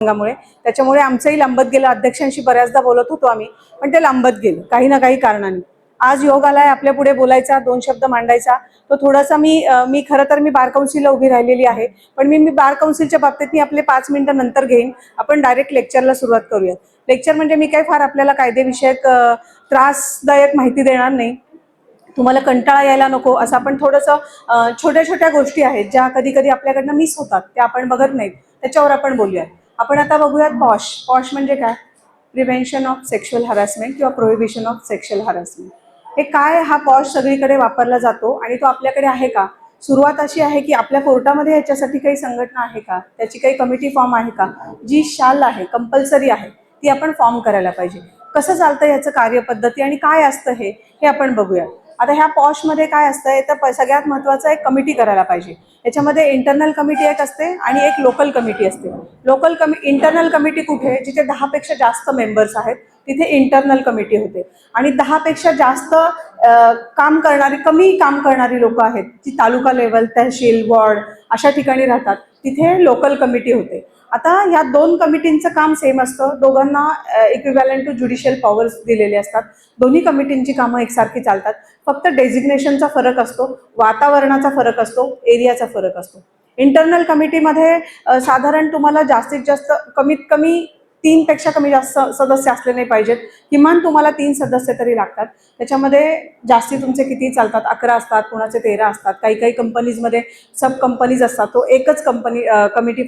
मुळे त्याच्यामुळे आमचंही लांबत गेलं. अध्यक्षांशी बऱ्याचदा बोलत होतो आम्ही, पण ते लांबत गेलं काही ना काही कारणाने. आज योग आलाय आपल्या पुढे बोलायचा, 2 शब्द मांडायचा. तो थोडासा मी खरं तर मी बार काउन्सिलला उभी राहिलेली आहे, पण मी बार काउन्सिलच्या बाबतीत मी आपले 5 मिनिटं नंतर घेईन. आपण डायरेक्ट लेक्चरला सुरुवात करूया. लेक्चर म्हणजे मी काही फार आपल्याला कायदेविषयक त्रासदायक माहिती देणार नाही. तुम्हाला कंटाळा यायला नको असं आपण थोडंसं छोट्या छोट्या गोष्टी आहेत ज्या कधी कधी आपल्याकडनं मिस होतात, त्या आपण बघत नाहीत, त्याच्यावर आपण बोलूयात. आपण आता बघूयात पॉश. पॉश म्हणजे काय? प्रिव्हेन्शन ऑफ सेक्शुअल हॅरॅसमेंट किंवा प्रोहिबिशन ऑफ सेक्शुअल हॅरॅसमेंट. हे काय? हा पॉश सगळीकडे वापरला जातो आणि तो आपल्याकडे आहे का? सुरुवात अशी आहे की आपल्या कोर्टामध्ये याच्यासाठी काही संघटना आहे का? त्याची काही कमिटी फॉर्म आहे का? जी शाल आहे, कंपल्सरी आहे, ती आपण फॉर्म करायला पाहिजे. कसं चालतं याचं कार्यपद्धती आणि काय असतं हे आपण बघूया. आता ह्या पॉशमध्ये काय असतं तर सगळ्यात महत्त्वाचं एक कमिटी करायला पाहिजे. याच्यामध्ये इंटरनल कमिटी एक असते आणि एक लोकल कमिटी असते. इंटरनल कमिटी कुठे? जिथे 10 पेक्षा जास्त मेंबर्स आहेत तिथे इंटरनल कमिटी होते. आणि 10 पेक्षा जास्त कमी काम करणारी लोक आहेत, जी तालुका लेवल, तहसील, वॉर्ड अशा ठिकाणी राहतात, तिथे लोकल कमिटी होते. आता ह्या 2 कमिटींचं काम सेम असतं. दोघांना इक्विव्हॅलंट टू ज्युडिशियल पॉवर्स दिलेले असतात. दोन्ही कमिटींची कामं एकसारखी चालतात. फक्त डेझिग्नेशनचा फरक असतो, वातावरणाचा फरक असतो, एरियाचा फरक असतो. इंटरनल कमिटीमध्ये साधारण तुम्हाला जास्तीत जास्त कमीत कमी 3 पेक्षा कमी जास्त सदस्य असले नाही पाहिजेत. किमान तुम्हाला 3 सदस्य तरी लागतात. त्याच्यामध्ये जास्ती तुमचे किती चालतात? 11 असतात, कोणाचे 13 असतात. काही काही कंपनीजमध्ये सब कंपनीज असतात, तो एकच कमिटी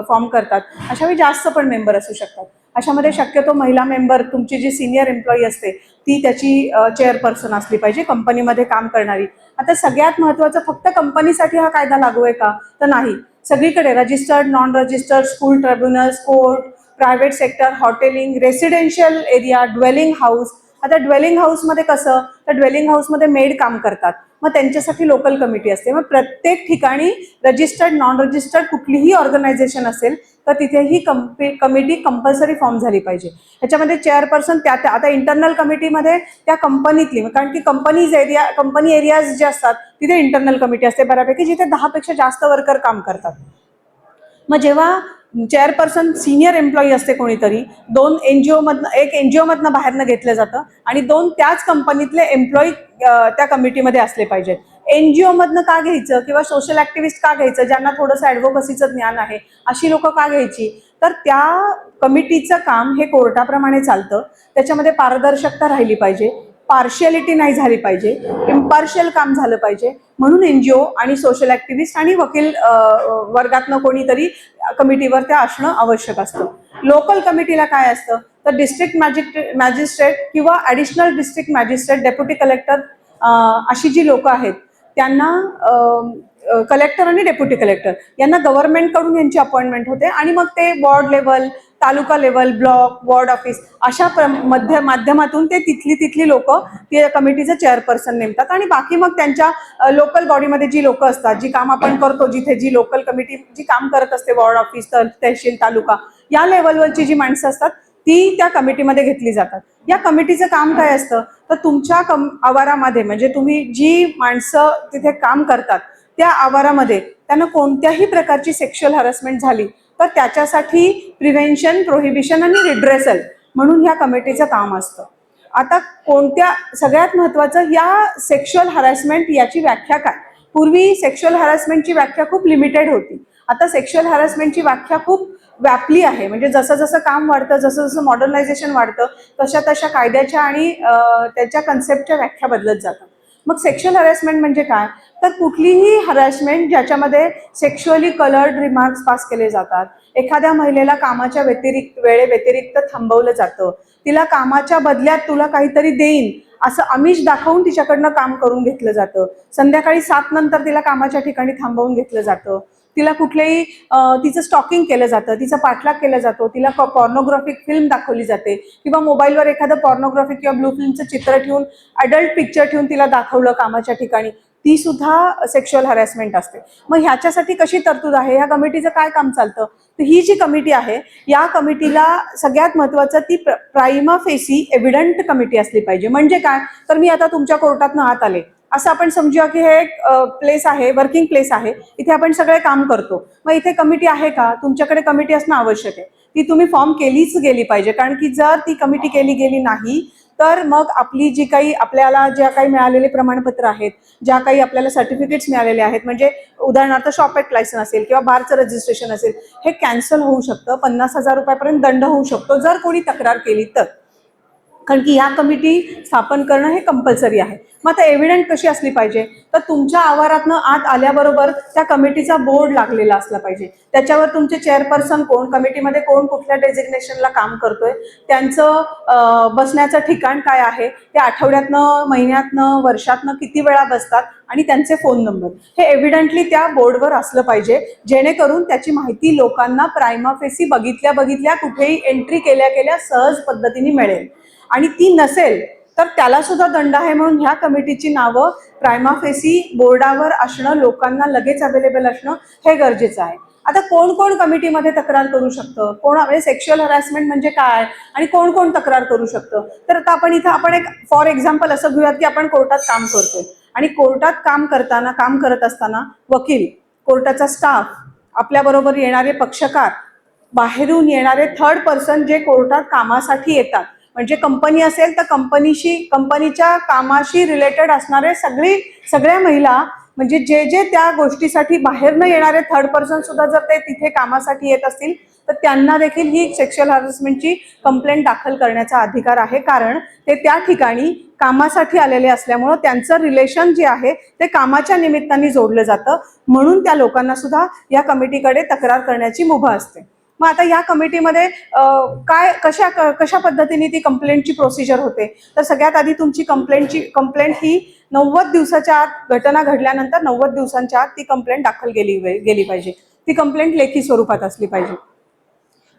फॉर्म करतात. अशावेळी जास्त पण मेंबर असू शकतात. अशामध्ये शक्यतो महिला मेंबर, तुमची जी सिनियर एम्प्लॉई असते ती त्याची चेअरपर्सन असली पाहिजे, कंपनीमध्ये काम करणारी. आता सगळ्यात महत्त्वाचं, फक्त कंपनीसाठी हा कायदा लागू आहे का? तर नाही. सगळीकडे registered, non registered, school tribunals, court, private sector, hotelling, residential area, dwelling house. आता ड्वेलिंग हाऊसमध्ये कसं? तर ड्वेलिंग हाऊसमध्ये मेड काम करतात, मग त्यांच्यासाठी लोकल कमिटी असते. मग प्रत्येक ठिकाणी रजिस्टर्ड, नॉन रजिस्टर्ड कुठलीही ऑर्गनायझेशन असेल तर तिथे ही कमिटी कंपल्सरी फॉर्म झाली पाहिजे. ह्याच्यामध्ये चेअरपर्सन आता इंटरनल कमिटीमध्ये त्या कंपनीतली, कारण की कंपनी एरियाज जे असतात तिथे इंटरनल कमिटी असते बऱ्यापैकी, जिथे 10 पेक्षा जास्त वर्कर काम करतात. मग जेव्हा चेअरपर्सन सिनियर एम्प्लॉई असते कोणीतरी, 2 NGO मधनं, एक NGO मधनं बाहेरनं घेतलं जातं आणि 2 त्याच कंपनीतले एम्प्लॉई त्या कमिटीमध्ये असले पाहिजेत. NGO मधनं का घ्यायचं किंवा सोशल ऍक्टिव्हिस्ट का घ्यायचं? ज्यांना थोडंसं ऍडव्होकसीचं ज्ञान आहे अशी लोक का घ्यायची? तर त्या कमिटीचं काम हे कोर्टाप्रमाणे चालतं. त्याच्यामध्ये पारदर्शकता राहिली पाहिजे, पार्शियलिटी नाही झाली पाहिजे, इम्पार्शियल काम झालं पाहिजे. म्हणून NGO आणि सोशल ऍक्टिव्हिस्ट आणि वकील वर्गातनं कोणीतरी कमिटीवर त्या असणं आवश्यक असतं. लोकल कमिटीला काय असतं तर डिस्ट्रिक्ट मॅजिस्ट्रेट किंवा additional district magistrate, deputy collector अशी जी लोक आहेत त्यांना, कलेक्टर आणि डेप्युटी कलेक्टर यांना गव्हर्नमेंटकडून यांची अपॉइंटमेंट होते आणि मग ते वॉर्ड लेवल, तालुका लेवल, ब्लॉक, वॉर्ड ऑफिस अशा माध्यमातून ते तिथली लोक त्या कमिटीचं चेअरपर्सन नेमतात. आणि बाकी मग त्यांच्या लोकल बॉडीमध्ये जी लोक असतात, जी काम आपण करतो, जिथे जी लोकल कमिटी जी काम करत असते, वॉर्ड ऑफिस, तहसील, तालुका या लेवलवरची जी माणसं असतात ती त्या कमिटीमध्ये घेतली जातात. या कमिटीचं काम काय असतं तर तुमच्या आवारामध्ये, म्हणजे तुम्ही जी माणसं तिथे काम करतात त्या आवारामध्ये त्यांना कोणत्याही प्रकारची सेक्शुअल हॅरॅसमेंट झाली तर त्याच्यासाठी प्रिव्हेन्शन, प्रोहिबिशन आणि रिड्रेसल म्हणून ह्या कमिटीचं काम असतं. आता सगळ्यात महत्त्वाचं, या सेक्शुअल हॅरॅसमेंट याची व्याख्या काय? पूर्वी सेक्शुअल हॅरॅसमेंटची व्याख्या खूप लिमिटेड होती. आता सेक्शुअल हॅरॅसमेंटची व्याख्या खूप व्यापली आहे. म्हणजे जसं जसं काम वाढतं, जसं जसं मॉडर्नायझेशन वाढतं, तशा तशा कायद्याच्या आणि त्याच्या कन्सेप्टच्या व्याख्या बदलत जातात. मग सेक्शुअल हॅरॅसमेंट म्हणजे काय? तर कुठलीही हॅरॅसमेंट ज्याच्यामध्ये सेक्शुअली कलर्ड रिमार्क्स पास केले जातात, एखाद्या महिलेला कामाच्या वेळेव्यतिरिक्त थांबवलं जातं, तिला कामाच्या बदल्यात तुला काहीतरी देईन असं आमिष दाखवून तिच्याकडनं काम करून घेतलं जातं, संध्याकाळी 7 नंतर तिला कामाच्या ठिकाणी थांबवून घेतलं जातं, तिला कुठलेही तिचं स्टॉकिंग केलं जातं, तिचा पाठलाग केला जातो, तिला पॉर्नोग्राफिक फिल्म दाखवली जाते किंवा मोबाईलवर एखादं पॉर्नोग्राफिक किंवा ब्लू फिल्मचं चित्र ठेवून, अडल्ट पिक्चर ठेवून तिला दाखवलं कामाच्या ठिकाणी, ती सुद्धा सेक्शुअल हॅरॅसमेंट असते. मग ह्याच्यासाठी कशी तरतूद आहे? ह्या कमिटीचं काय काम चालतं? तर ही जी कमिटी आहे या कमिटीला सगळ्यात महत्त्वाचं, ती प्राइमा फेसी एव्हिडंट कमिटी असली पाहिजे. म्हणजे काय? तर मी आता तुमच्या कोर्टातनं आत आले असं आपण समजूया की हे एक प्लेस आहे, वर्किंग प्लेस आहे, इथे आपण सगळे काम करतो. मग इथे कमिटी आहे का? तुमच्याकडे कमिटी असणं आवश्यक आहे. ती तुम्ही फॉर्म केलीच गेली पाहिजे, कारण की जर ती कमिटी केली गेली नाही तर मग आपली जी काही आपल्याला ज्या काही मिळालेले प्रमाणपत्र आहेत, ज्या काही आपल्याला सर्टिफिकेट्स मिळालेले आहेत, म्हणजे उदाहरणार्थ शॉप ॲक्ट लायसन असेल किंवा बारचं रजिस्ट्रेशन असेल, हे कॅन्सल होऊ शकतं. 50,000 रुपयापर्यंत दंड होऊ शकतो जर कोणी तक्रार केली तर. कारण की या कमिटी स्थापन करणं हे कंपल्सरी आहे. मग आता एव्हिडंट कशी असली पाहिजे, तर तुमच्या आवारातनं आत आल्याबरोबर त्या कमिटीचा बोर्ड लागलेला असला पाहिजे. त्याच्यावर तुमचे चेअरपर्सन कोण, कमिटीमध्ये कोण कुठल्या डेझिग्नेशनला काम करतोय, त्यांचं बसण्याचं ठिकाण काय आहे, ते आठवड्यातनं, महिन्यातनं, वर्षातनं किती वेळा बसतात आणि त्यांचे फोन नंबर, हे एव्हिडंटली त्या बोर्डवर असलं पाहिजे, जेणेकरून त्याची माहिती लोकांना प्रायमा फेसी बघितल्या कुठेही एंट्री केल्या सहज पद्धतीने मिळेल. आणि ती नसेल तर त्याला सुद्धा दंड आहे. म्हणून ह्या कमिटीची नावं प्रायमा फेसी बोर्डावर असणं, लोकांना लगेच अवेलेबल असणं हे गरजेचं आहे. आता कोण कोण कमिटीमध्ये तक्रार करू शकतं, कोण, म्हणजे सेक्शुअल हॅरॅसमेंट म्हणजे काय आणि कोण कोण तक्रार करू शकतं. तर आता आपण एक फॉर एक्झाम्पल असं घेऊयात की आपण कोर्टात काम करतोय आणि कोर्टात काम करत असताना वकील, कोर्टाचा स्टाफ, आपल्याबरोबर येणारे पक्षकार, बाहेरून येणारे थर्ड पर्सन जे कोर्टात कामासाठी येतात, म्हणजे कंपनी असेल तर कंपनीच्या कामाशी रिलेटेड असणारे सगळ्या महिला, म्हणजे जे त्या गोष्टीसाठी बाहेरनं येणारे थर्ड पर्सन सुद्धा जर ते तिथे कामासाठी येत असतील तर त्यांना देखील ही सेक्शुअल हॅरॅसमेंटची कंप्लेंट दाखल करण्याचा अधिकार आहे. कारण ते त्या ठिकाणी कामासाठी आलेले असल्यामुळं त्यांचं रिलेशन जे आहे ते कामाच्या निमित्ताने जोडलं जातं. म्हणून त्या लोकांना सुद्धा या कमिटीकडे तक्रार करण्याची मुभा असते. मग आता या कमिटीमध्ये कशा पद्धतीने ती कंप्लेंटची प्रोसिजर होते, तर सगळ्यात आधी तुमची कंप्लेंट ही 90 दिवसाच्या आत, घटना घडल्यानंतर 90 दिवसांच्या आत ती कंप्लेंट दाखल गेली पाहिजे. ती कंप्लेंट लेखी स्वरूपात असली पाहिजे.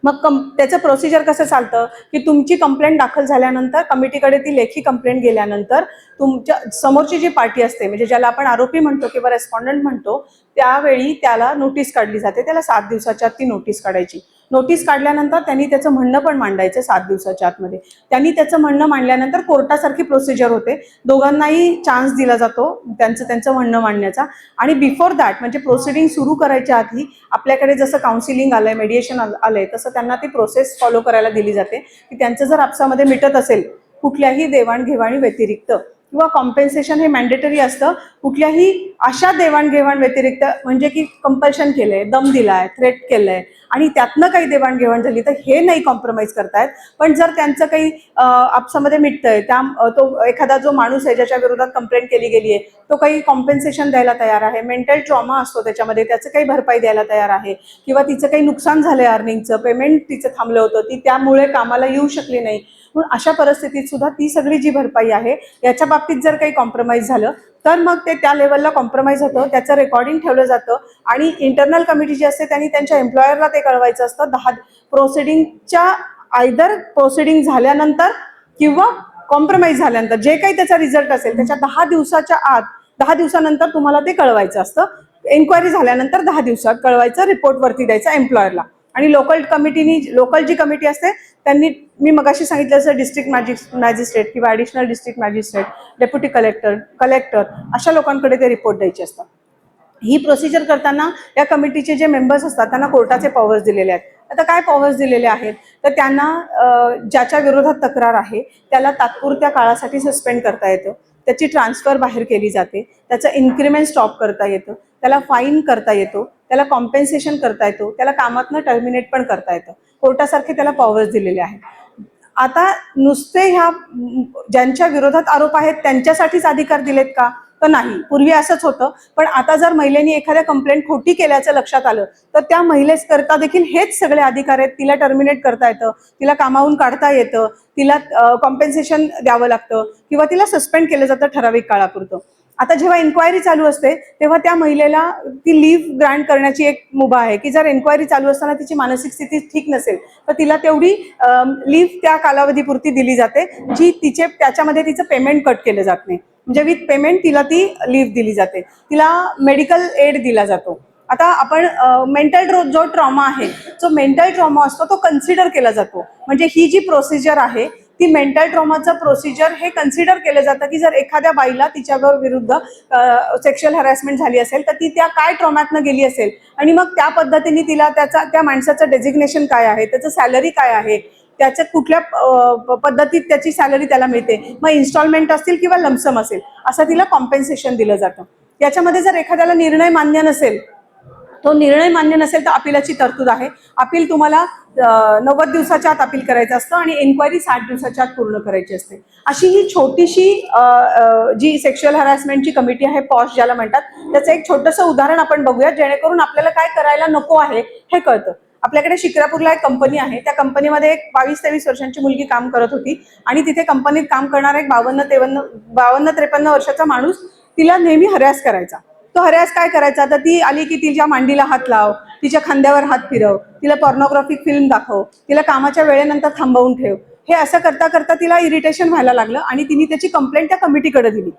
मग त्याचं प्रोसिजर कसं चालतं की तुमची कंप्लेंट दाखल झाल्यानंतर कमिटीकडे ती लेखी कंप्लेंट गेल्यानंतर तुमच्या समोरची जी पार्टी असते, म्हणजे ज्याला आपण आरोपी म्हणतो किंवा रेस्पॉन्डंट म्हणतो, त्यावेळी त्याला नोटीस काढली जाते. त्याला 7 दिवसाच्या आत ती नोटीस काढायची. नोटीस काढल्यानंतर त्यांनी त्याचं म्हणणं पण मांडायचं 7 दिवसाच्या आतमध्ये. त्यांनी त्याचं म्हणणं मांडल्यानंतर कोर्टासारखी प्रोसिजर होते, दोघांनाही चान्स दिला जातो त्यांचं म्हणणं मांडण्याचा. आणि बिफोर दॅट, म्हणजे प्रोसिडिंग सुरू करायच्या आधी आपल्याकडे जसं काउन्सिलिंग आलंय, मेडिएशन आलंय, तसं त्यांना ती प्रोसेस फॉलो करायला दिली जाते की त्यांचं जर आपसामध्ये मिटत असेल कुठल्याही देवाणघेवाणी व्यतिरिक्त, किंवा कॉम्पेन्सेशन हे मॅन्डेटरी असतं, कुठल्याही अशा देवाणघेवाण व्यतिरिक्त, म्हणजे की कंपल्शन केलंय, दम दिलाय, थ्रेट केलंय आणि त्यातनं काही देवाणघेवाण झाली तर हे नाही कॉम्प्रोमाइज करतायत. पण जर त्यांचं काही आपसामध्ये मिटतंय, तो एखादा जो माणूस आहे ज्याच्या विरोधात कंप्लेंट केली गेली आहे तो काही कॉम्पेन्सेशन द्यायला तयार आहे, मेंटल ट्रॉमा असतो त्याच्यामध्ये, त्याचं काही भरपाई द्यायला तयार आहे, किंवा तिचं काही नुकसान झालंय, अर्निंगचं पेमेंट तिचं थांबलं होतं, ती त्यामुळे कामाला येऊ शकली नाही, म्हणून अशा परिस्थितीत सुद्धा ती सगळी जी भरपाई आहे याच्या बाबतीत जर काही कॉम्प्रोमाइज झालं तर मग ते त्या लेवलला कॉम्प्रोमाइज होतं. त्याचं रेकॉर्डिंग ठेवलं जातं आणि इंटरनल कमिटी जी असते त्यांनी त्यांच्या एम्प्लॉयरला ते कळवायचं असतं. प्रोसिडिंग झाल्यानंतर किंवा कॉम्प्रोमाइज झाल्यानंतर जे काही त्याचा रिझल्ट असेल त्याच्या 10 दिवसाच्या आत, 10 दिवसानंतर तुम्हाला ते कळवायचं असतं. एन्क्वायरी झाल्यानंतर 10 दिवसात कळवायचं, रिपोर्ट वरती द्यायचा एम्प्लॉयरला. आणि लोकल जी कमिटी असते त्यांनी, मी मगाशी सांगितलं असं, डिस्ट्रिक्ट मॅजिस्ट्रेट किंवा additional district magistrate, deputy collector अशा लोकांकडे ते रिपोर्ट द्यायचे असतात. ही प्रोसिजर करताना या कमिटीचे जे मेंबर्स असतात त्यांना कोर्टाचे पॉवर्स दिलेले आहेत. आता काय पॉवर्स दिलेले आहेत, तर त्यांना ज्याच्या विरोधात तक्रार आहे त्याला तात्पुरत्या काळासाठी सस्पेंड करता येतं, त्याची ट्रान्सफर बाहेर केली जाते, त्याचं इन्क्रिमेंट स्टॉप करता येतं, त्याला फाईन करता येतो, त्याला कॉम्पेन्सेशन करता येतो, त्याला कामातनं टर्मिनेट पण करता येतं. कोर्टासारखे त्याला पॉवर्स दिलेले आहेत. आता नुसते ह्या ज्यांच्या विरोधात आरोप आहेत त्यांच्यासाठीच अधिकार दिलेत का, तर नाही. पूर्वी असंच होतं, पण आता जर महिलेने एखाद्या कंप्लेंट खोटी केल्याचं लक्षात आलं तर त्या महिलेस करता देखील हेच सगळे अधिकार आहेत. तिला टर्मिनेट करता येतं, तिला कामावून काढता येतं, तिला कॉम्पेन्सेशन द्यावं लागतं किंवा तिला सस्पेंड केलं जातं ठराविक काळापुरतं. आता जेव्हा एन्क्वायरी चालू असते तेव्हा त्या महिलेला ती लीव्ह ग्रँट करण्याची एक मुभा आहे की जर एन्क्वायरी चालू असताना तिची मानसिक स्थिती ठीक नसेल तर तिला तेवढी लीव्ह त्या कालावधीपुरती दिली जाते, जी त्याच्यामध्ये तिचं पेमेंट कट केलं जात नाही. म्हणजे विथ पेमेंट तिला ती लीव्ह दिली जाते, तिला मेडिकल एड दिला जातो. आता आपण जो ट्रॉमा आहे, जो मेंटल ट्रॉमा असतो तो कन्सिडर केला जातो. म्हणजे ही जी प्रोसिजर आहे ती मेंटल ट्रॉमाचं प्रोसिजर हे कन्सिडर केलं जातं की जर एखाद्या बाईला तिच्यावर विरुद्ध सेक्शुअल हॅरॅसमेंट झाली असेल तर ती त्या काय ट्रॉमॅतनं गेली असेल आणि मग त्या पद्धतीने तिला त्या माणसाचं डेझिग्नेशन काय आहे, त्याचं सॅलरी काय आहे, त्याच्या कुठल्या पद्धतीत त्याची सॅलरी त्याला मिळते, मग इन्स्टॉलमेंट असतील किंवा लमसम असेल, असं तिला कॉम्पेन्सेशन दिलं जातं. याच्यामध्ये जर एखाद्याला निर्णय मान्य नसेल, तो निर्णय मान्य नसेल तर अपीलाची तरतूद आहे. अपील तुम्हाला 90 दिवसाच्या आत अपील करायचं असतं आणि एन्क्वायरी 60 दिवसाच्या आत पूर्ण करायची असते. अशी ही छोटीशी जी सेक्शुअल हॅरॅसमेंटची कमिटी आहे, पॉश ज्याला म्हणतात, त्याचं एक छोटंसं उदाहरण आपण बघूया जेणेकरून आपल्याला काय करायला नको आहे हे कळतं. आपल्याकडे शिक्रापूरला एक कंपनी आहे. त्या कंपनीमध्ये एक 22-23 वर्षांची मुलगी काम करत होती आणि तिथे कंपनीत काम करणारा एक 52-53 वर्षाचा माणूस तिला नेहमी हरॅस करायचा. तो हरॅस काय करायचा, तर ती आली की तिच्या मांडीला हात लाव, तिच्या खांद्यावर हात फिरव, तिला पॉर्नोग्राफिक फिल्म दाखव, तिला कामाच्या वेळेनंतर थांबवून ठेव. हे असं करता करता तिला इरिटेशन व्हायला लागलं आणि तिने त्याची कंप्लेंट त्या कमिटीकडे दिली.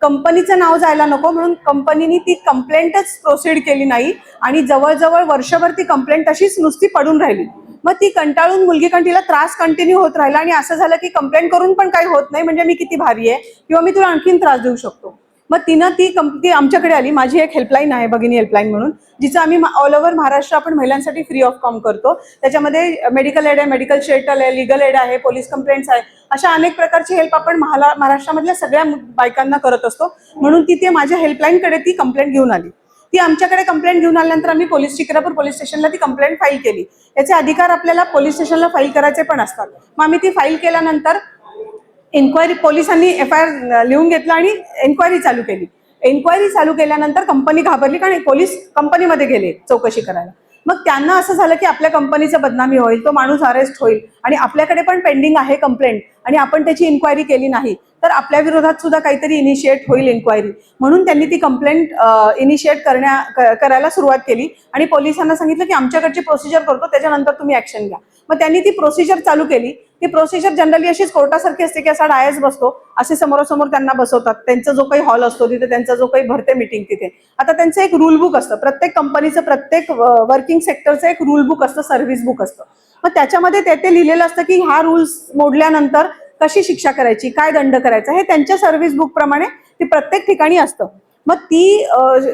कंपनीचं नाव जायला नको म्हणून कंपनीने ती कंप्लेंटच प्रोसीड केली नाही आणि जवळजवळ वर्षभर ती कंप्लेंट अशीच नुसती पडून राहिली. मग ती कंटाळून मुलगी, कारण तिला त्रास कंटिन्यू होत राहिला आणि असं झालं की कंप्लेंट करून पण काही होत नाही, म्हणजे मी किती भारी आहे किंवा मी तुला आणखीन त्रास देऊ शकतो. मग तिनं ती आमच्याकडे आली. माझी एक हेल्पलाईन आहे, भगिनी हेल्पलाईन म्हणून, जिचं आम्ही ऑल ओव्हर महाराष्ट्र आपण महिलांसाठी फ्री ऑफ कॉम करतो. त्याच्यामध्ये मेडिकल एड आहे, मेडिकल शेल्टर आहे, लिगल एड आहे, पोलीस कंप्लेंट्स आहे, अशा अनेक प्रकारची हेल्प आपण महाराष्ट्रामधल्या सगळ्या बायकांना करत असतो. म्हणून ती माझ्या हेल्पलाईनकडे ती कंप्लेंट घेऊन आली. ती आमच्याकडे कंप्लेंट घेऊन आल्यानंतर आम्ही शिक्रापूर पोलीस स्टेशनला ती कंप्लेंट फाईल केली. याचे अधिकार आपल्याला पोलीस स्टेशनला फाईल करायचे पण असतात. मग आम्ही ती फाईल केल्यानंतर एन्क्वायरी, पोलिसांनी FIR लिहून घेतलं आणि एन्क्वायरी चालू केली. एन्क्वायरी चालू केल्यानंतर कंपनी घाबरली, कारण पोलीस कंपनीमध्ये गेले चौकशी करायला. मग त्यांना असं झालं की आपल्या कंपनीचं बदनामी होईल, तो माणूस अरेस्ट होईल आणि आपल्याकडे पण पेंडिंग आहे कंप्लेंट आणि आपण त्याची इन्क्वायरी केली नाही तर आपल्या विरोधात सुद्धा काहीतरी इनिशिएट होईल इन्क्वायरी. म्हणून त्यांनी ती कंप्लेंट इनिशिएट करायला सुरुवात केली आणि पोलिसांना सांगितलं की आमच्याकडची प्रोसिजर करतो, त्याच्यानंतर तुम्ही ऍक्शन घ्या. मग त्यांनी ती प्रोसिजर चालू केली. ती प्रोसिजर जनरली अशीच कोर्टासारखी असते की असा डायस बसतो, असे समोरासमोर त्यांना बसवतात, त्यांचा जो काही हॉल असतो तिथे, त्यांचा जो काही भरते मीटिंग तिथे. आता त्यांचं एक रूल बुक असतं, प्रत्येक कंपनीचं, प्रत्येक वर्किंग सेक्टरचं एक रूल बुक असतं, सर्व्हिस बुक असतं. मग त्याच्यामध्ये ते लिहिलेलं असतं की हा रूल्स मोडल्यानंतर कशी शिक्षा करायची, काय दंड करायचा, हे त्यांच्या सर्व्हिस बुक प्रमाणे ते प्रत्येक ठिकाणी असतं. मग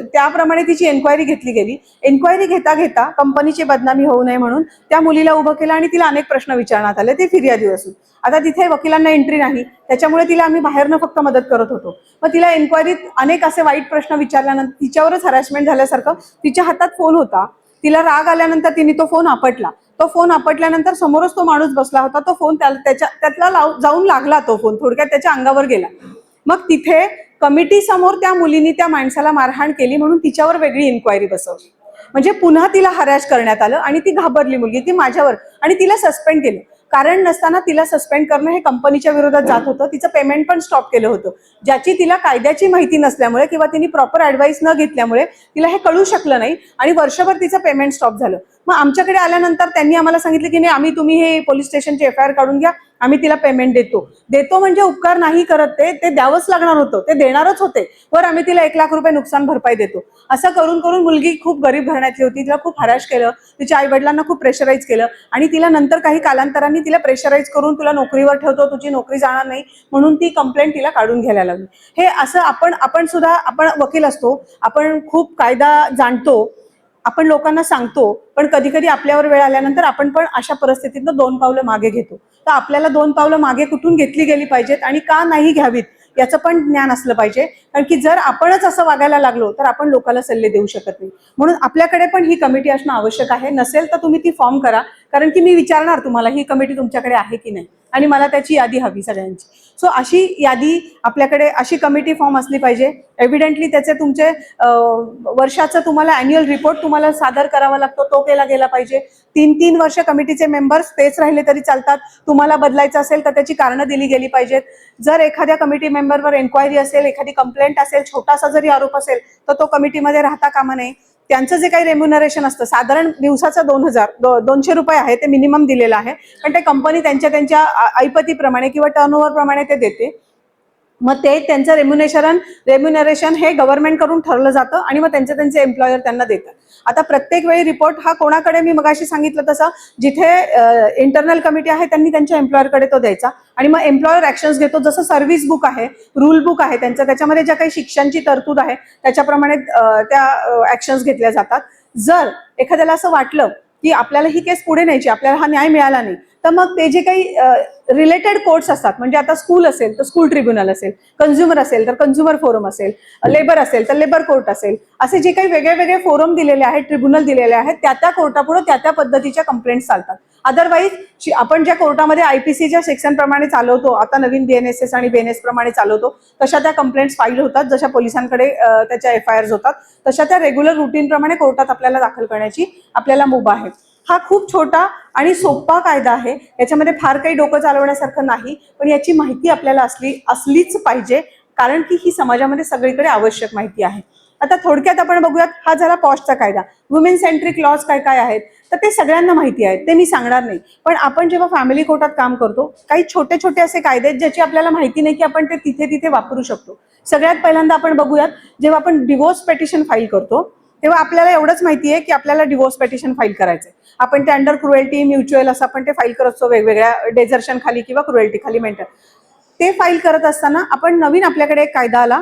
त्याप्रमाणे तिची एन्क्वायरी घेतली गेली. एन्क्वायरी घेता घेता कंपनीची बदनामी होऊ नये म्हणून त्या मुलीला उभं केलं आणि तिला अनेक प्रश्न विचारण्यात आले, ते फिर्यादी असून. आता तिथे वकिलांना एंट्री नाही, त्याच्यामुळे तिला आम्ही बाहेरनं फक्त मदत करत होतो. मग तिला एन्क्वायरीत अनेक असे वाईट प्रश्न विचारल्यानंतर तिच्यावरच हॅरॅसमेंट झाल्यासारखं, तिच्या हातात फोन होता, तिला राग आल्यानंतर तिने तो फोन आपटला. तो फोन आपटल्यानंतर समोरच तो माणूस बसला होता, तो फोन त्यातला जाऊन लागला, तो फोन थोडक्यात त्याच्या अंगावर गेला. मग तिथे कमिटी समोर त्या मुलीने त्या माणसाला मारहाण केली म्हणून तिच्यावर वेगळी इन्क्वायरी बसवली. म्हणजे पुन्हा तिला हरॅश करण्यात आलं आणि ती घाबरली मुलगी, ती माझ्यावर, आणि तिला सस्पेंड केलं. कारण नसताना तिला सस्पेंड करणं हे कंपनीच्या विरोधात जात होतं. तिचं पेमेंट पण स्टॉप केलं होतं, ज्याची तिला कायद्याची माहिती नसल्यामुळे किंवा तिने प्रॉपर ऍडवाइस न घेतल्यामुळे तिला हे कळू शकलं नाही आणि वर्षभर तिचं पेमेंट स्टॉप झालं. मग आमच्याकडे आल्यानंतर त्यांनी आम्हाला सांगितलं की नाही, तुम्ही हे पोलीस स्टेशनची FIR काढून घ्या, आम्ही तिला पेमेंट देतो म्हणजे उपकार नाही करत, ते द्यावंच लागणार होतं, ते देणारच होते, वर आम्ही तिला 1 लाख रुपये नुकसान भरपाई देतो. असं करून करून मुलगी खूप गरीब घराण्यातली होती, तिला खूप हरॅश केलं, तिच्या आई वडिलांना खूप प्रेशराईज केलं आणि तिला नंतर काही कालांतरांनी तिला प्रेशराईज करून तुला नोकरीवर ठेवतो, तुझी नोकरी जाणार नाही म्हणून ती कंप्लेंट तिला काढून घ्यायला लागली. हे असं आपण सुद्धा, आपण वकील असतो, आपण खूप कायदा जाणतो, आपण लोकांना सांगतो, पण कधी कधी आपल्यावर वेळ आल्यानंतर आपण पण अशा परिस्थितीतनं 2 पावलं मागे घेतो. तर आपल्याला 2 पावलं मागे कुठून घेतली गेली पाहिजेत आणि का नाही घ्यावीत याचं पण ज्ञान असलं पाहिजे. कारण की जर आपणच असं वागायला लागलो तर आपण लोकांना सल्ले देऊ शकत नाही. म्हणून आपल्याकडे पण ही कमिटी असणं आवश्यक आहे. नसेल तर तुम्ही ती फॉर्म करा, कारण की मी विचारणार तुम्हाला ही कमिटी तुमच्याकडे आहे की नाही आणि मला त्याची यादी हवी सगळ्यांची. सो अशी यादी आपल्याकडे, अशी कमिटी फॉर्म असली पाहिजे. एव्हिडेंटली त्याचे तुमचे वर्षाचा तुम्हाला अॅन्युअल रिपोर्ट तुम्हाला सादर करावा लागतो, तो केला गेला पाहिजे. 3-3 वर्ष कमिटीचे मेंबर्स तेच राहिले तरी चालतात. तुम्हाला बदलायचं असेल तर त्याची कारणं दिली गेली पाहिजेत. जर एखाद्या कमिटी मेंबरवर एन्क्वायरी असेल, एखादी कंप्लेंट असेल, छोटासा जरी आरोप असेल तर तो कमिटीमध्ये राहता कामा नये. त्यांचं जे काही रेम्युनरेशन असतं, साधारण दिवसाचं 200 रुपये आहे, ते मिनिमम दिलेलं आहे, पण ते कंपनी त्यांच्या ऐपतीप्रमाणे किंवा टर्नओव्हर प्रमाणे ते देते. मग ते त्यांचं रेम्युनरेशन हे गव्हर्नमेंट कडून ठरलं जातं आणि मग त्यांचे एम्प्लॉयर त्यांना देतात. आता प्रत्येक वेळी रिपोर्ट हा कोणाकडे, मी मगाशी सांगितलं तसं, जिथे इंटरनल कमिटी आहे त्यांनी त्यांच्या एम्प्लॉयरकडे तो द्यायचा आणि मग एम्प्लॉयर ऍक्शन्स घेतो. जसं सर्व्हिस बुक आहे, रूल बुक आहे त्यांचं, त्याच्यामध्ये ज्या काही शिक्षणची तरतूद आहे त्याच्याप्रमाणे त्या ऍक्शन्स घेतल्या जातात. जर एखाद्याला असं वाटलं की आपल्याला ही केस पुढे न्यायची, आपल्याला हा न्याय मिळाला नाही, तर मग ते जे काही रिलेटेड कोर्ट्स असतात, म्हणजे आता स्कूल असेल तर स्कूल ट्रिब्युनल असेल, कन्झ्युमर असेल तर कन्झ्युमर फोरम असेल, लेबर असेल तर लेबर कोर्ट असेल, असे जे काही वेगळे वेगळे फोरम दिलेले आहेत, ट्रिब्युनल दिलेले आहेत, त्या कोर्टापुढे त्या पद्धतीच्या कंप्लेंट्स चालतात. अदरवाईज आपण ज्या कोर्टामध्ये आयपीसीच्या सेक्शन प्रमाणे चालवतो, आता नवीन बीएनएसएस आणि बीएनएस प्रमाणे चालवतो, तशा त्या कंप्लेंट्स फाईल होतात, जशा पोलिसांकडे त्याच्या एफआयआर होतात, तशा त्या रेग्युलर रुटीन प्रमाणे कोर्टात आपल्याला दाखल करण्याची आपल्याला मुभा आहे. हा खूप छोटा आणि सोपा कायदा आहे, याच्यामध्ये फार काही डोकं चालवण्यासारखं नाही, पण याची माहिती आपल्याला असलीच पाहिजे, कारण की ही समाजामध्ये सगळीकडे आवश्यक माहिती आहे. आता थोडक्यात आपण बघूयात, हा झाला पॉशचा कायदा. वुमेन सेंट्रिक लॉज काय काय आहेत तर ते सगळ्यांना माहिती आहेत, ते मी सांगणार नाही. पण आपण जेव्हा फॅमिली कोर्टात काम करतो, काही छोटे छोटे असे कायदे आहेत ज्याची आपल्याला माहिती नाही की आपण ते तिथे तिथे वापरू शकतो. सगळ्यात पहिल्यांदा आपण बघूयात, जेव्हा आपण डिवोर्स पेटिशन फाईल करतो तेव्हा आपल्याला एवढंच माहिती आहे की आपल्याला डिवोर्स पेटिशन फाईल करायचंय. आपण ते अंडर क्रुएल्टी, म्युच्युअल असं आपण ते फाईल करत असतो, वेगवेगळ्या डेझर्शन खाली किंवा क्रुएल्टी खाली मेंटेन. ते फाईल करत असताना आपण नवीन आपल्याकडे एक कायदा आला,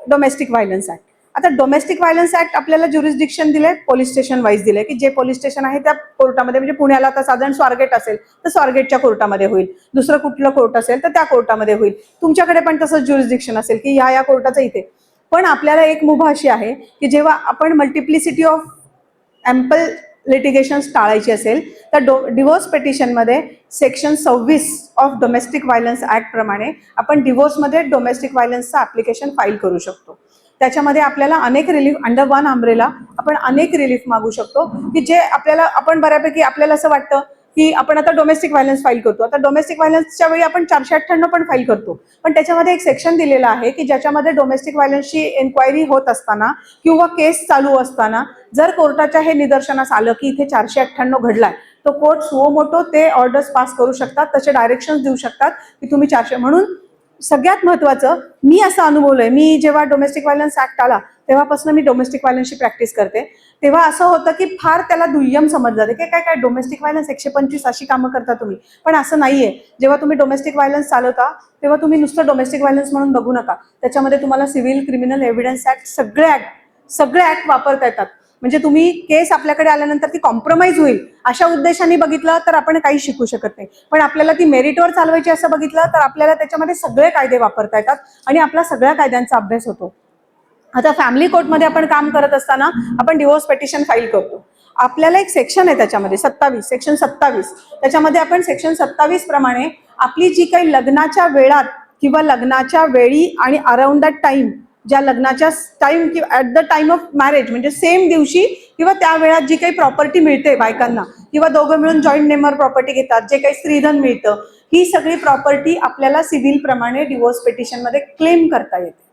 डोमेस्टिक व्हायलन्स ऍक्ट. आता डोमेस्टिक व्हायलन्स ऍक्ट आपल्याला ज्युरिस्डिक्शन दिले, पोलीस स्टेशन वाईज दिले, की जे पोलीस स्टेशन आहे त्या कोर्टामध्ये, म्हणजे पुण्याला आता साधारण स्वारगेट असेल तर स्वारगेटच्या कोर्टामध्ये होईल, दुसरं कुठलं कोर्ट असेल तर त्या कोर्टामध्ये होईल, तुमच्याकडे पण तसंच ज्युरिस्डिक्शन असेल की या कोर्टाचं इथे. पण आपल्याला एक मुभा अशी आहे की जेव्हा आपण मल्टिप्लिसिटी ऑफ ॲम्पल लिटिगेशन टाळायची असेल तर डिवोर्स पेटिशनमध्ये section 26 of domestic violence act प्रमाणे आपण डिवोर्समध्ये डोमेस्टिक व्हायलन्सचं ऍप्लिकेशन फाईल करू शकतो. त्याच्यामध्ये आपल्याला अनेक रिलीफ, अंडर वन अम्ब्रेला आपण अनेक रिलीफ मागू शकतो, की जे आपल्याला, आपण बऱ्यापैकी आपल्याला असं वाटतं की आपण आता डोमेस्टिक व्हायलन्स फाईल करतो. आता डोमेस्टिक व्हायलन्सच्या वेळी आपण 498 पण फाईल करतो, पण त्याच्यामध्ये एक सेक्शन दिलेलं आहे की ज्याच्यामध्ये डोमेस्टिक व्हायलन्सची एन्क्वायरी होत असताना किंवा केस चालू असताना जर कोर्टाच्या हे निदर्शनास आलं की इथे 498 घडलाय, तो कोर्ट सुओ मोटो ते ऑर्डर्स पास करू शकतात, तसे डायरेक्शन्स देऊ शकतात की तुम्ही 400. म्हणून सगळ्यात महत्वाचं, मी असं अनुभवलंय, मी जेव्हा डोमेस्टिक व्हायलन्स ऍक्ट आला तेव्हापासून मी डोमेस्टिक व्हायलन्सची प्रॅक्टिस करते, तेव्हा असं होतं की फार त्याला दुय्यम समजलं जाते की काय डोमेस्टिक व्हायलन्स 125 अशी कामं करता तुम्ही. पण असं नाहीये. जेव्हा तुम्ही डोमेस्टिक व्हायलन्स चालवता तेव्हा तुम्ही नुसतं डोमेस्टिक व्हायलन्स म्हणून बघू नका, त्याच्यामध्ये तुम्हाला सिव्हिल, क्रिमिनल, एव्हिडन्स ऍक्ट सगळे ऍक्ट वापरता येतात. म्हणजे तुम्ही केस आपल्याकडे आल्यानंतर ती कॉम्प्रोमाइज होईल अशा उद्देशाने बघितलं तर आपण काही शिकू शकत नाही, पण आपल्याला ती मेरिटवर चालवायची असं बघितलं तर आपल्याला त्याच्यामध्ये सगळे कायदे वापरता येतात आणि आपला सगळ्या कायद्यांचा अभ्यास होतो. आता फॅमिली कोर्टमध्ये आपण काम करत असताना आपण डिवोर्स पेटिशन फाईल करतो. आपल्याला एक सेक्शन आहे त्याच्यामध्ये 27, सेक्शन 27, त्याच्यामध्ये आपण सेक्शन 27 प्रमाणे आपली जी काही लग्नाच्या वेळात किंवा लग्नाच्या वेळी आणि अराउंड दॅट टाइम, ज्या लग्नाच्या टाइम किंवा at the time of marriage, म्हणजे सेम दिवशी किंवा त्या वेळात जी काही प्रॉपर्टी मिळते बायकांना, किंवा दोघं मिळून जॉईंट नेमर प्रॉपर्टी घेतात, जे काही स्त्रीधन मिळतं, ही सगळी प्रॉपर्टी आपल्याला सिव्हिल प्रमाणे डिवोर्स पेटिशन मध्ये क्लेम करता येते.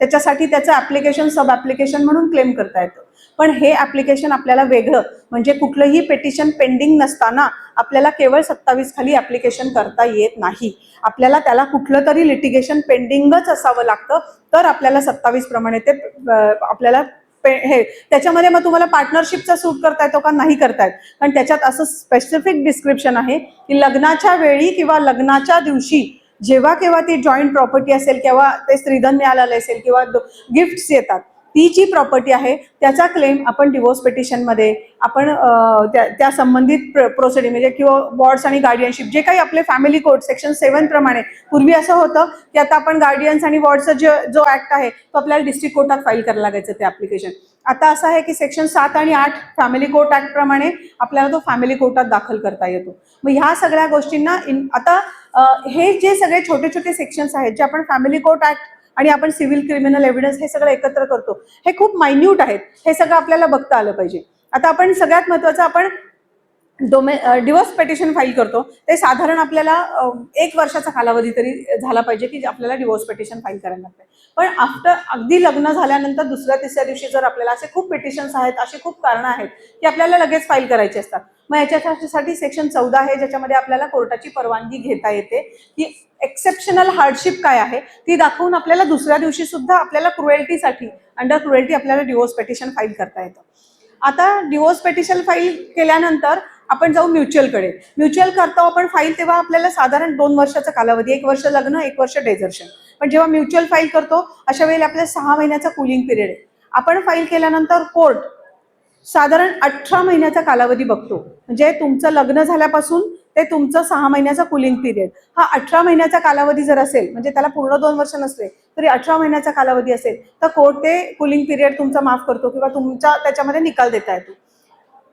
त्याच्यासाठी त्याचं ऍप्लिकेशन, सब ऍप्लिकेशन म्हणून क्लेम करता येतं. पण हे ऍप्लिकेशन आपल्याला वेगळं, म्हणजे कुठलंही पेटिशन पेंडिंग नसताना आपल्याला केवळ 27 खाली ऍप्लिकेशन करता येत नाही. आपल्याला त्याला कुठलं तरी लिटिगेशन पेंडिंगच असावं लागतं, तर आपल्याला 27 प्रमाणे ते आपल्याला हे, त्याच्यामध्ये मग तुम्हाला पार्टनरशिपचा सूट करता येतो का नाही करता येत, कारण त्याच्यात असं स्पेसिफिक डिस्क्रिप्शन आहे की लग्नाच्या वेळी किंवा लग्नाच्या दिवशी जेव्हा केव्हा ती जॉईंट प्रॉपर्टी असेल किंवा ते स्त्रीधन मिळालेलं असेल किंवा गिफ्ट्स येतात, ती जी प्रॉपर्टी आहे त्याचा क्लेम आपण डिवोर्स पेटिशनमध्ये आपण त्या संबंधित प्रोसिडिंग, म्हणजे किंवा वॉर्ड्स आणि गार्डियनशिप, जे काही आपले फॅमिली कोड सेक्शन 7 प्रमाणे, पूर्वी असं होतं की आता आपण गार्डियन्स आणि वॉर्डचा जो ऍक्ट आहे तो आपल्याला डिस्ट्रिक्ट कोर्टात फाईल करायला लागायचं ते ऍप्लिकेशन. आता असं आहे की सेक्शन 7 आणि 8 फॅमिली कोर्ट ऍक्ट प्रमाणे आपल्याला तो फॅमिली कोर्टात दाखल करता येतो. मग ह्या सगळ्या गोष्टींना आता हे जे सगळे छोटे छोटे सेक्शन्स आहेत जे आपण फॅमिली कोर्ट ऍक्ट आणि आपण सिव्हिल, क्रिमिनल, एव्हिडन्स हे सगळं एकत्र करतो, हे खूप मायन्यूट आहेत, हे सगळं आपल्याला बघता आलं पाहिजे. आता आपण सगळ्यात महत्वाचं, आपण डिवोर्स पेटिशन फाईल करतो ते साधारण आपल्याला 1 वर्षाचा कालावधी तरी झाला पाहिजे की आपल्याला डिवोर्स पेटिशन फाईल करायला लागते. पण आफ्टर अगदी लग्न झाल्यानंतर दुसऱ्या तिसऱ्या दिवशी जर आपल्याला असे खूप पेटिशन्स आहेत, अशी खूप कारणं आहेत की आपल्याला लगेच फाईल करायचे असतात, मग याच्यासाठी सेक्शन 14 आहे, ज्याच्यामध्ये आपल्याला कोर्टाची परवानगी घेता येते की एक्सेप्शनल हार्डशिप काय आहे ती दाखवून आपल्याला दुसऱ्या दिवशी सुद्धा आपल्याला क्रुएल्टीसाठी अंडर क्रुएल्टी आपल्याला डिवोर्स पेटिशन फाईल करता येतं. आता डिवोर्स पेटिशन फाईल केल्यानंतर आपण जाऊ म्युच्युअलकडे. म्युच्युअल करतो आपण फाईल तेव्हा आपल्याला साधारण 2 वर्षाचा कालावधी, 1 वर्ष लग्न 1 वर्ष डेझर्शन. पण जेव्हा म्युच्युअल फाईल करतो अशा वेळेला आपल्याला 6 महिन्याचा कूलिंग पिरियड आहे. आपण फाईल केल्यानंतर कोर्ट साधारण 18 महिन्याचा कालावधी बघतो. म्हणजे तुमचं लग्न झाल्यापासून ते तुमचं 6 महिन्याचा कूलिंग पिरियड, हा 18 महिन्याचा कालावधी जर असेल, म्हणजे त्याला पूर्ण 2 वर्ष नसले तरी 18 महिन्याचा कालावधी असेल तर कोर्ट ते कूलिंग पिरियड तुमचा माफ करतो किंवा तुमचा त्याच्यामध्ये निकाल देता येतो.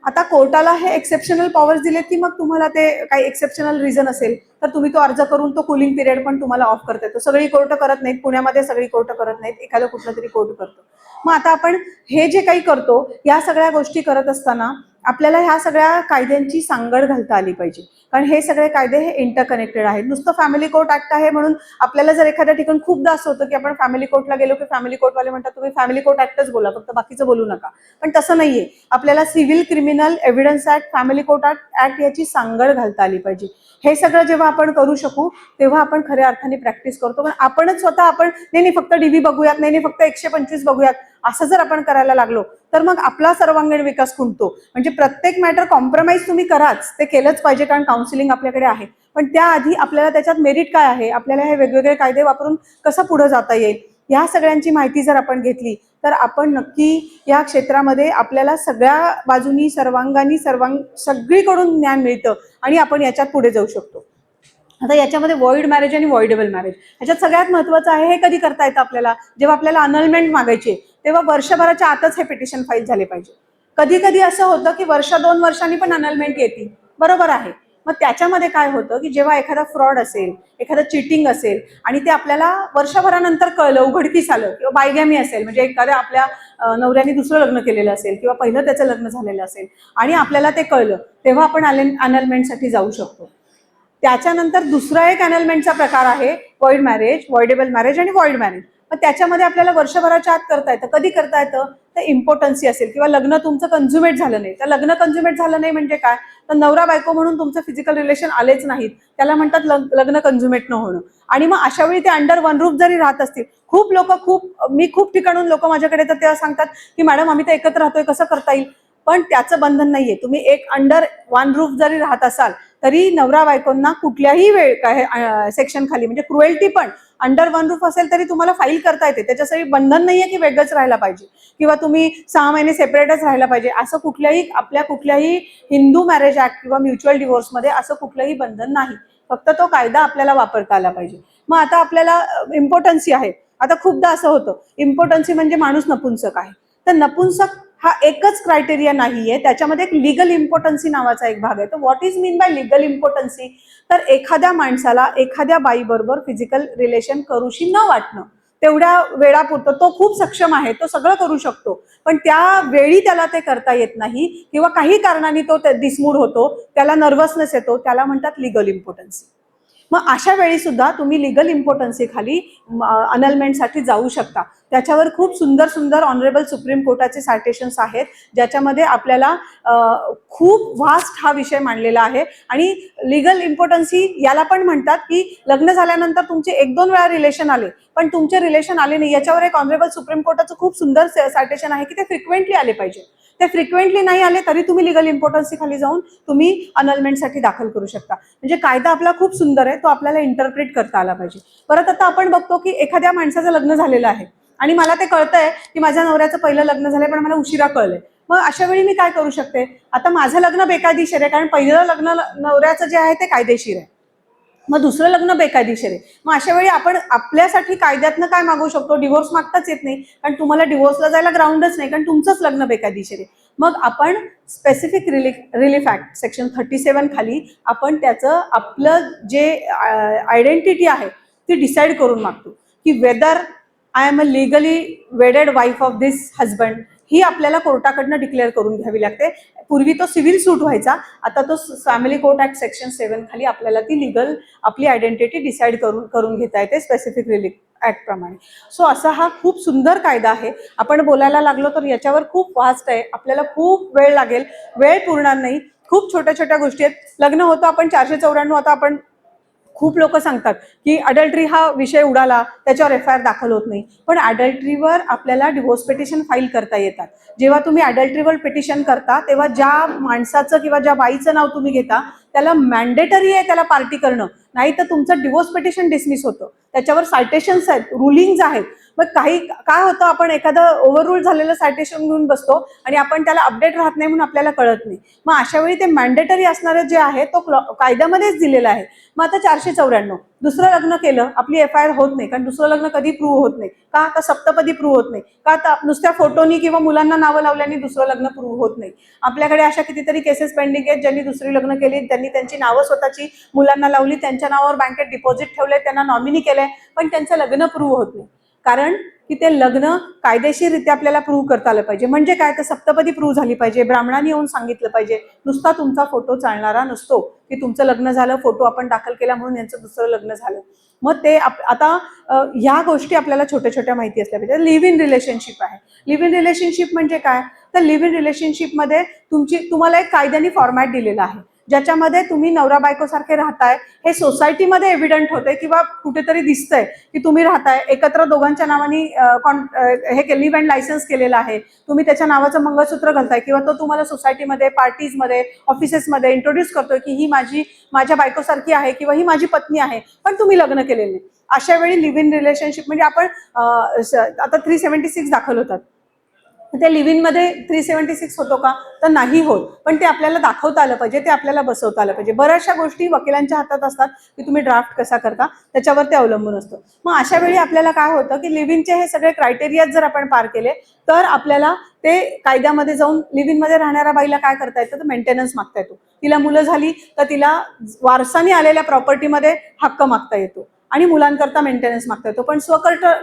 आता कोर्टाला हे एक्सेप्शनल पॉवर्स दिलेत की मग तुम्हाला ते काही एक्सेप्शनल रिझन असेल तर तुम्ही तो अर्ज करून तो कूलिंग पिरियड पण तुम्हाला ऑफ करता येतो. सगळी कोर्ट करत नाहीत, पुण्यामध्ये सगळी कोर्ट करत नाहीत, एखादं कुठलं तरी कोर्ट करतो. मग आता आपण हे जे काही करतो या सगळ्या गोष्टी करत असताना आपल्याला ह्या सगळ्या कायद्यांची सांगड घालता आली पाहिजे, कारण हे सगळे कायदे हे इंटरकनेक्टेड आहेत. नुसतं फॅमिली कोर्ट ऍक्ट आहे म्हणून आपल्याला जर एखाद्या ठिकाणी खूपदा असं होतं की आपण फॅमिली कोर्टला गेलो की फॅमिली कोर्टवाले म्हणतात तुम्ही फॅमिली कोर्ट ऍक्टच बोला, फक्त बाकीचं बोलू नका. पण तसं नाहीये. आपल्याला civil, criminal, evidence act, family court act याची सांगड घालता आली पाहिजे. हे सगळं जेव्हा आपण करू शकू तेव्हा आपण खऱ्या अर्थाने प्रॅक्टिस करतो. पण आपणच स्वतः आपण नाही फक्त डीबी बघूयात, नाही फक्त 125 बघूयात असं जर आपण करायला लागलो तर मग आपला सर्वांगीण विकास खुंटतो. म्हणजे प्रत्येक मॅटर कॉम्प्रोमाइज तुम्ही कराच, ते केलंच पाहिजे कारण काउन्सिलिंग आपल्याकडे आहे. पण त्याआधी आपल्याला त्याच्यात मेरिट काय आहे, आपल्याला हे वेगवेगळे कायदे वापरून कसं पुढे जाता येईल, या सगळ्यांची माहिती जर आपण घेतली तर आपण नक्की या क्षेत्रामध्ये आपल्याला सगळ्या बाजूनी सर्वांगानी सगळीकडून ज्ञान मिळतं आणि आपण याच्यात पुढे जाऊ शकतो. आता याच्यामध्ये वॉइड मॅरेज आणि वॉइडेबल मॅरेज ह्याच्यात सगळ्यात महत्त्वाचं आहे. हे कधी करता येतं आपल्याला, जेव्हा आपल्याला अनलमेंट मागायची तेव्हा वर्षभराच्या आतच हे पिटिशन फाईल झाले पाहिजे. कधी कधी असं होतं की 1-2 वर्षांनी पण अनलमेंट येते, बरोबर आहे. मग त्याच्यामध्ये काय होतं की जेव्हा एखादा फ्रॉड असेल, एखादं चिटिंग असेल आणि ते आपल्याला वर्षभरानंतर कळलं, उघडकीस आलं, किंवा बायगॅमी असेल म्हणजे एखाद्या आपल्या नवऱ्याने दुसरं लग्न केलेलं असेल किंवा पहिलं त्याचं लग्न झालेलं असेल आणि आपल्याला ते कळलं, तेव्हा आपण अनलमेंटसाठी जाऊ शकतो. त्याच्यानंतर दुसरा एक अनलमेंटचा प्रकार आहे वॉइड मॅरेज, वॉइडेबल मॅरेज आणि वॉइड मॅरेज. मग त्याच्यामध्ये आपल्याला वर्षभराच्या आत करता येतं. कधी करता येतं तर इम्पॉर्टन्सी असेल किंवा लग्न तुमचं कन्झ्युमेट झालं नाही. तर लग्न कन्झ्युमेट झालं नाही म्हणजे काय, तर नवरा बायको म्हणून तुमचं फिजिकल रिलेशन आलेच नाहीत, त्याला म्हणतात लग्न कन्झ्युमेट न होणं. आणि मग अशा वेळी ते अंडर वन रूफ जरी राहत असतील, खूप लोक मी खूप ठिकाणून लोक माझ्याकडे तर तेव्हा सांगतात की मॅडम आम्ही तर एकत्र राहतोय, कसं करता येईल. पण त्याचं बंधन नाहीये. तुम्ही एक अंडर वन रूफ जरी राहत असाल तरी नवरा बायकोंना कुठल्याही वेळ काय सेक्शन खाली म्हणजे क्रुएल्टी पण अंडर वन रूफ असेल तरी तुम्हाला फाईल करता येते. त्याच्यासाठी बंधन नाहीये की वेगळंच राहायला पाहिजे किंवा तुम्ही 6 महिने सेपरेटच राहायला पाहिजे, असं कुठल्याही हिंदू मॅरेज ऍक्ट किंवा म्युच्युअल डिव्होर्समध्ये असं कुठलंही बंधन नाही. फक्त तो कायदा आपल्याला वापरता आला पाहिजे. मग आता आपल्याला इम्पॉर्टन्सी आहे. आता खूपदा असं होतं इम्पॉर्टन्सी म्हणजे माणूस नपुंसक आहे, तर नपुंसक हा एकच क्रायटेरिया नाहीये, त्याच्यामध्ये एक लिगल इम्पॉर्टन्सी नावाचा एक भाग आहे. तर what is mean by legal importancy, तर एखाद्या माणसाला एखाद्या बाईबरोबर फिजिकल रिलेशन करूशी न वाटणं, तेवढ्या वेळापुरतं तो खूप सक्षम आहे, तो सगळं करू शकतो, पण त्या वेळी त्याला ते करता येत नाही किंवा काही कारणाने तो डिसमूड होतो, त्याला नर्वसनेस येतो, त्याला म्हणतात लिगल इम्पॉर्टन्सी. मग अशा वेळी सुद्धा तुम्ही लिगल इम्पॉर्टन्सी खाली अनलमेंटसाठी जाऊ शकता. त्याच्यावर खूप सुंदर सुंदर ऑनरेबल सुप्रीम कोर्टाचे सायटेशन्स आहेत, ज्याच्यामध्ये आपल्याला खूप व्हास्ट हा विषय मांडलेला आहे. आणि लिगल इम्पॉर्टन्सी याला पण म्हणतात की लग्न झाल्यानंतर तुमचे 1-2 वेळा रिलेशन आले पण तुमचे रिलेशन आले नाही, याच्यावर एक ऑनरेबल सुप्रीम कोर्टाचं खूप सुंदर सायटेशन आहे की ते फ्रिक्वेंटली आले पाहिजे. ते फ्रिक्वेंटली नाही आले तरी तुम्ही लिगल इम्पॉर्टन्सी खाली जाऊन तुम्ही अनलमेंटसाठी दाखल करू शकता. म्हणजे कायदा आपला खूप सुंदर आहे, तो आपल्याला इंटरप्रेट करता आला पाहिजे. परत आता आपण बघतो की एखाद्या माणसाचं लग्न झालेलं आहे आणि मला ते कळतंय की माझ्या नवऱ्याचं पहिलं लग्न झालंय पण मला उशिरा कळलंय. मग अशा वेळी मी काय करू शकते, आता माझं लग्न बेकायदेशीर आहे कारण पहिलं लग्न नवऱ्याचं जे आहे ते कायदेशीर आहे, मग दुसरं लग्न बेकायदेशीर आहे. मग अशा वेळी आपण आपल्यासाठी कायद्यातनं काय मागू शकतो, डिवोर्स मागताच येत नाही कारण तुम्हाला डिवोर्सला जायला ग्राउंडच नाही कारण तुमचंच लग्न बेकायदेशीर आहे. मग आपण स्पेसिफिक रिलीफ ऍक्ट सेक्शन 37 खाली आपण त्याचं आपलं जे आयडेंटिटी आहे ती डिसाईड करून मागतो की whether I am a legally wedded wife of this husband, ही आपल्याला कोर्टाकडनं डिक्लेअर करून घ्यावी लागते. पूर्वी तो सिव्हिल सूट व्हायचा, आता तो फॅमिली कोर्ट ऍक्ट सेक्शन 7 खाली आपल्याला ती लिगल आपली आयडेंटिटी डिसाईड करून घेता येते स्पेसिफिक रिलीफ ऍक्ट प्रमाणे. सो असा हा खूप सुंदर कायदा आहे. आपण बोलायला लागलो तर याच्यावर खूप वास्ट आहे, आपल्याला खूप वेळ लागेल, वेळ पुरणार नाही. खूप छोट्या छोट्या गोष्टी आहेत. लग्न होतं आपण 494, आता आपण खूप लोक सांगतात की अडल्ट्री हा विषय उडाला, त्याच्यावर FIR दाखल होत नाही. पण अडल्ट्रीवर आपल्याला डिव्होर्स पिटिशन फाईल करता येतात. जेव्हा तुम्ही अडल्ट्रीवर पिटिशन करता तेव्हा ज्या माणसाचं किंवा ज्या बाईचं नाव तुम्ही घेता त्याला मॅन्डेटरी आहे त्याला पार्टी करणं, नाही तर तुमचं डिव्होर्स पिटिशन डिसमिस होतं. त्याच्यावर सायटेशन्स आहेत, रुलिंग्स आहेत. मग काही काय होतं, आपण एखादं ओव्हररूल झालेलं सायटेशन घेऊन बसतो आणि आपण त्याला अपडेट राहत नाही म्हणून आपल्याला कळत नाही. मग अशा वेळी ते मॅन्डेटरी असणारं जे आहे तो कायद्यामध्येच दिलेला आहे. मग आता 494 दुसरं लग्न केलं, आपली FIR होत नाही, कारण दुसरं लग्न कधी प्रूव्ह होत नाही का, आता सप्तपदी प्रूव्ह होत नाही का, नुसत्या फोटोनी किंवा मुलांना नावं लावल्याने दुसरं लग्न प्रूव्ह होत नाही. आपल्याकडे अशा कितीतरी केसेस पेंडिंग आहेत, ज्यांनी दुसरी लग्न केली, त्यांनी त्यांची नावं स्वतःची मुलांना लावली, त्यांच्या नावावर बँकेत डिपॉझिट ठेवले, त्यांना नॉमिनी केलंय, पण त्यांचं लग्न प्रूव्ह होत नाही. कारण की ते लग्न कायदेशीररित्या आपल्याला प्रूव्ह करता आलं पाहिजे. म्हणजे काय, तर सप्तपदी प्रूव्ह झाली पाहिजे, ब्राह्मणांनी येऊन सांगितलं पाहिजे. नुसता तुमचा फोटो चालणारा नसतो की तुमचं लग्न झालं, फोटो आपण दाखल केला म्हणून यांचं दुसरं लग्न झालं. मग ते आता ह्या गोष्टी आपल्याला छोट्या छोट्या माहिती असल्या पाहिजे. लिव्ह इन रिलेशनशिप आहे. लिव्ह इन रिलेशनशिप म्हणजे काय, तर लिव्ह इन रिलेशनशिपमध्ये तुम्हाला एक कायद्याने फॉर्मॅट दिलेला आहे, ज्याच्यामध्ये तुम्ही नवरा बायको सारखे राहताय हे सोसायटीमध्ये एव्हिडंट होतंय किंवा कुठेतरी दिसतंय की तुम्ही राहताय एकत्र, दोघांच्या नावाने हे लिव्ह अँड लायसन्स केलेलं आहे, तुम्ही त्याच्या नावाचं मंगळसूत्र घालताय किंवा तो तुम्हाला सोसायटीमध्ये, पार्टीजमध्ये, ऑफिसेसमध्ये इंट्रोड्यूस करतोय की ही माझ्या बायकोसारखी आहे किंवा ही माझी पत्नी आहे, पण तुम्ही लग्न केलेलं नाही. अशा वेळी लिव्ह इन रिलेशनशिप म्हणजे आपण आता 376 दाखल होतात, ते लिव्ह इन मध्ये 376 होतो का, तर नाही होत. पण ते आपल्याला दाखवता आलं पाहिजे, ते आपल्याला बसवता आलं पाहिजे. बऱ्याचशा गोष्टी वकिलांच्या हातात असतात की तुम्ही ड्राफ्ट कसा करता त्याच्यावर ते अवलंबून असतं. मग अशा वेळी आपल्याला काय होतं की लिव्ह इनचे हे सगळे क्रायटेरिया जर आपण पार केले तर आपल्याला ते कायद्यामध्ये जाऊन लिव्ह इन मध्ये राहणाऱ्या बाईला काय करता येतं, तर मेंटेनन्स मागता येतो. तिला मुलं झाली तर तिला वारसाने आलेल्या प्रॉपर्टीमध्ये हक्क मागता येतो आणि मुलांकरता मेंटेनन्स मागता येतो. पण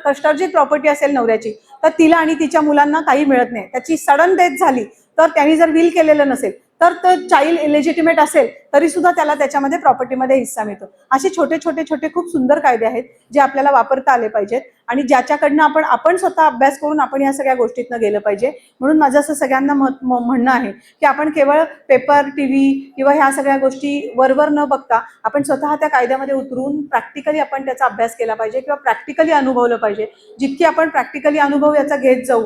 कष्टार्जित प्रॉपर्टी असेल नवऱ्याची तर तिला आणि तिच्या मुलांना काही मिळत नाही. त्याची सडन डेथ झाली तर त्यांनी जर विल केलेलं नसेल तर चाइल्ड इलेजिटिमेट असेल तरी सुद्धा त्याला त्याच्यामध्ये प्रॉपर्टीमध्ये हिस्सा मिळतो. असे छोटे छोटे छोटे खूप सुंदर कायदे आहेत जे आपल्याला वापरता आले पाहिजेत आणि ज्याच्याकडनं आपण स्वतः अभ्यास करून आपण या सगळ्या गोष्टीतनं गेलं पाहिजे. म्हणून माझं असं सगळ्यांना म्हणणं आहे की आपण केवळ पेपर, TV किंवा ह्या सगळ्या गोष्टी वरवर न बघता आपण स्वतः त्या कायद्यामध्ये उतरून प्रॅक्टिकली आपण त्याचा अभ्यास केला पाहिजे किंवा प्रॅक्टिकली अनुभवलं पाहिजे. जितकी आपण प्रॅक्टिकली अनुभव याचा घेत जाऊ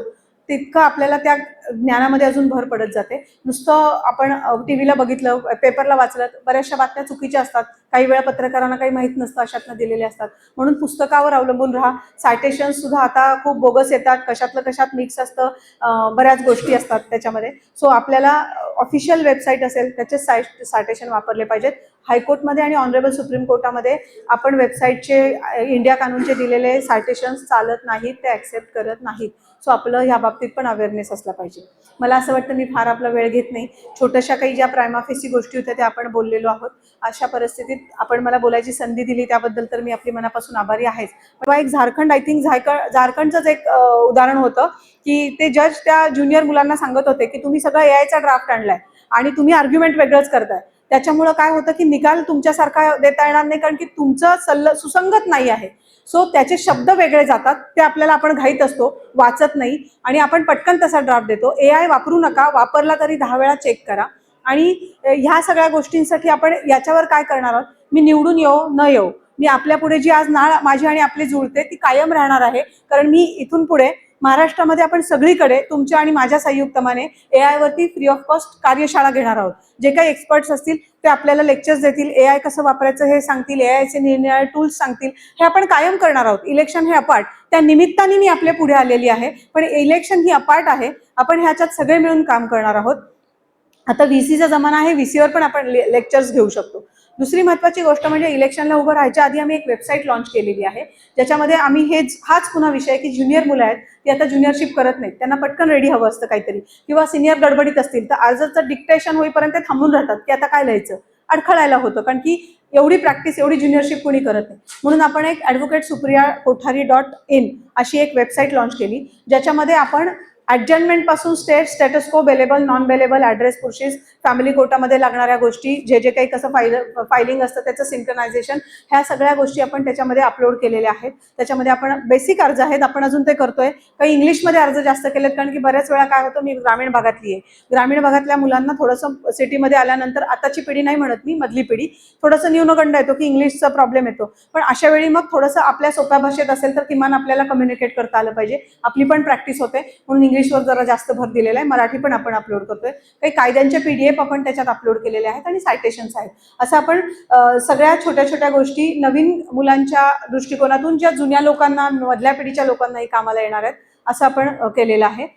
तितकं आपल्याला त्या ज्ञानामध्ये अजून भर पडत जाते. नुसतं आपण TV ला बघितलं, पेपरला वाचलं, बऱ्याचशा बातम्या चुकीच्या असतात, काही वेळा पत्रकारांना काही माहीत नसतं, अशातनं दिलेले असतात. म्हणून पुस्तकावर अवलंबून राहा. सायटेशन्स सुद्धा आता खूप बोगस येतात, कशातलं कशात मिक्स असतं, बऱ्याच गोष्टी असतात त्याच्यामध्ये. सो आपल्याला ऑफिशियल वेबसाईट असेल त्याचे सायटेशन वापरले पाहिजेत. हायकोर्टमध्ये आणि ऑनरेबल सुप्रीम कोर्टामध्ये आपण वेबसाईटचे इंडिया कानूनचे दिलेले सायटेशन्स चालत नाहीत, ते ॲक्सेप्ट करत नाहीत. सो आपलं ह्या बाबतीत पण अवेअरनेस असला पाहिजे. मला असं वाटतं मी फार आपला वेळ घेत नाही. छोट्याशा काही ज्या प्रायमाफेसी गोष्टी होत्या त्या आपण बोललेलो आहोत. अशा परिस्थितीत आपण मला बोलायची संधी दिली त्याबद्दल तर मी आपली मनापासून आभारी आहेच. पण एक झारखंड, आय थिंक झारखंडचंच एक उदाहरण होतं की ते जज त्या ज्युनियर मुलांना सांगत होते की तुम्ही सगळं AIचा ड्राफ्ट आणलाय आणि तुम्ही आर्ग्युमेंट वेगळंच करताय. त्याच्यामुळं काय होतं की निकाल तुमच्यासारखा देता येणार नाही, कारण की तुमचं सुसंगत नाही आहे. सो त्याचे शब्द वेगळे जातात, ते आपल्याला आपण घाईत असतो, वाचत नाही आणि आपण पटकन तसा ड्राफ्ट देतो. AI वापरू नका, वापरला तरी 10 वेळा चेक करा. आणि ह्या सगळ्या गोष्टींसाठी आपण याच्यावर काय करणार आहोत, मी निवडून येऊ न येऊ, मी आपल्या पुढे जी आज नाळ माझी आणि आपली जुळते ती कायम राहणार आहे. कारण मी इथून पुढे महाराष्ट्रामध्ये आपण सगळीकडे तुमच्या आणि माझ्या संयुक्तमाने AI वरती फ्री ऑफ कॉस्ट कार्यशाळा घेणार आहोत. जे काही एक्सपर्ट्स असतील ते आपल्याला लेक्चर्स देतील, AI कसं वापरायचं हे सांगतील, AIचे निरनिराळे टूल्स सांगतील. हे आपण कायम करणार आहोत. इलेक्शन हे अपार्ट, त्या निमित्ताने मी आपल्या पुढे आलेली आहे, पण इलेक्शन ही अपार्ट आहे. आपण ह्याच्यात सगळे मिळून काम करणार आहोत. आता VCचा जमाना आहे, VCवर पण आपण लेक्चर्स घेऊ शकतो. दुसरी महत्त्वाची गोष्ट म्हणजे इलेक्शनला उभं राहायच्या आधी आम्ही एक वेबसाईट लॉन्च केलेली आहे, ज्याच्यामध्ये आम्ही हाच पुन्हा विषय की ज्युनियर मुलं आहेत ती आता ज्युनियरशिप करत नाहीत, त्यांना पटकन रेडी हवं असतं काहीतरी, किंवा सिनियर गडबडीत असतील तर आजचं डिक्टेशन होईपर्यंत थांबून राहतात की आता काय लिहायचं, अडखळायला होतं, कारण की एवढी प्रॅक्टिस, एवढी ज्युनियरशिप कोणी करत नाही. म्हणून आपण एक ॲडव्होकेट सुप्रिया कोठारी .in अशी एक वेबसाईट लॉन्च केली, ज्याच्यामध्ये आपण ऍडजमेंट पासून status quo, bailable, non bailable, address पुर्शिस, फॅमिली कोर्टामध्ये लागणाऱ्या गोष्टी, जे जे काही कसं फायलिंग असतं त्याचं सिंक्रनायझेशन, ह्या सगळ्या गोष्टी आपण त्याच्यामध्ये अपलोड केलेल्या आहेत. त्याच्यामध्ये आपण बेसिक अर्ज आहेत, आपण अजून ते करतोय. काही इंग्लिशमध्ये अर्ज जास्त केलेत, कारण की बऱ्याच वेळा काय होतं, मी ग्रामीण भागातली आहे, ग्रामीण भागातल्या मुलांना थोडंसं सिटीमध्ये आल्यानंतर, आताची पिढी नाही म्हणत मी, मधली पिढी, थोडंसं न्यूनगंड येतो की इंग्लिशचा प्रॉब्लेम येतो. पण अशा वेळी मग थोडंसं आपल्या सोप्या भाषेत असेल तर किमान आपल्याला कम्युनिकेट करता आलं पाहिजे, आपली पण प्रॅक्टिस होते, म्हणून इंग्लिशवर जरा जास्त भर दिलेला आहे. मराठी पण आपण अपलोड करतोय. काही कायद्यांचे PDF आपण त्याच्यात अपलोड केलेले आहेत आणि सायटेशन्स आहेत. असं आपण सगळ्या छोट्या छोट्या गोष्टी नवीन मुलांच्या दृष्टिकोनातून, ज्या जुन्या लोकांना, मधल्या पिढीच्या लोकांनाही कामाला येणार आहेत, असं आपण केलेलं आहे.